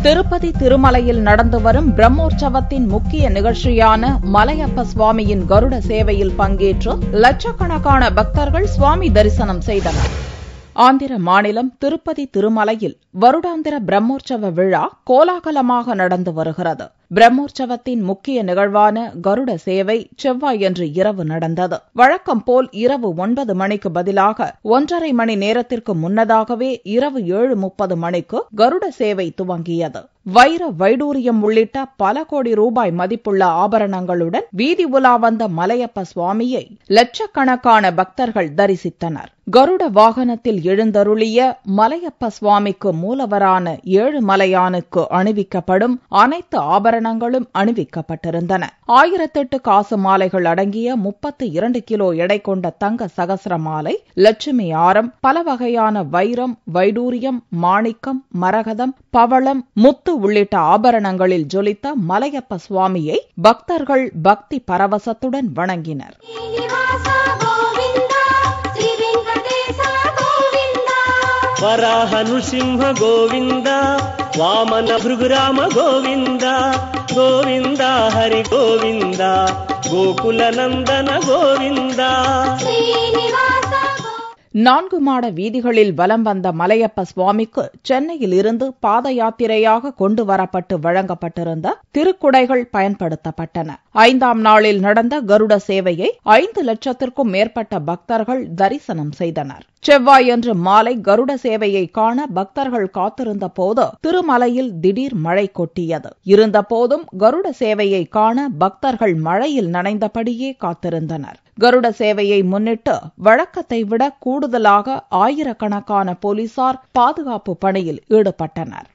திருப்பதி திருமலையில் நடந்து வரும் பிரம்மோற்சவத்தின் முக்கிய நிகழ்ச்சியான மலையப்ப சுவாமியின் கருட சேவையில் பங்கேற்று லட்சக்கணக்கான பக்தர்கள் சுவாமி தரிசனம் செய்தனர். ஆந்திர மாநிலம் திருப்பதி திருமலையில் வருடாந்திர பிரம்மோற்சவ விழா கோலாகலமாக நடந்து வருகிறது. பிரம்மோற்சவத்தின் முக்கிய நிகழ்வான கருட சேவை செவ்வாயன்று இரவு நடந்தது. வழக்கம் போல் இரவு 9 மணிக்கு பதிலாக 1½ மணி நேரத்திற்கு முன்னதாகவே இரவு 7:30 மணிக்கு கருட சேவை துவங்கியது. வைர வைடூரியம் உள்ளிட்ட பல கோடி ரூபாய் மதிப்புள்ள ஆபரணங்களுடன் வீதி உலா வந்த மலையப்ப சுவாமியை லட்சக்கணக்கான பக்தர்கள் தரிசித்தனர். கருட வாகனத்தில் எழுந்தருளிய மலையப்ப சுவாமிக்கு மூலவரான ஏழுமலையானுக்கு அணிவிக்கப்படும் அனைத்து ஆபரணங்களும் அணிவிக்கப்பட்டிருந்தன. 1008 காசு மாலைகள் அடங்கிய 32 கிலோ எடை கொண்ட தங்க சகசிர மாலை, லட்சுமி ஆரம், பல வகையான வைரம், வைடூரியம், மாணிக்கம், மரகதம், பவளம், முத்து உள்ளிட்ட ஆபரணங்களில் ஜொலித்த மலையப்ப சுவாமியை பக்தர்கள் பக்தி பரவசத்துடன் வணங்கினர். வராஹ நృసింహ கோவிந்த, வாமன பிருகுராம கோவிந்த, கோவிந்த ஹரி கோவிந்த, கோகுல நந்தன கோவிந்த. 4 மாட வீதிகளில் வலம் வந்த மலையப்ப சுவாமிக்கு சென்னையில் இருந்து பாத யாத்திரையாக கொண்டு வரப்பட்டு வழங்கப்பட்டிருந்த திருக்குடைகள் பயன்படுத்தப்பட்டன. 5ஆம் நாளில் நடந்த கருட சேவையை 5 லட்சத்திற்கும் மேற்பட்ட பக்தர்கள் தரிசனம் செய்தனர். செவ்வாயன்று மாலை கருட சேவையை காண பக்தர்கள் காத்திருந்த போது திருமலையில் திடீர் மழை கொட்டியது. இருந்தபோதும் கருட சேவையை காண பக்தர்கள் மழையில் நனைந்தபடியே காத்திருந்தனர். கருட சேவையை முன்னிட்டு வழக்கத்தை விட கூடுதலாக ஆயிரக்கணக்கான போலீசார் பாதுகாப்பு பணியில் ஈடுபட்டனர்.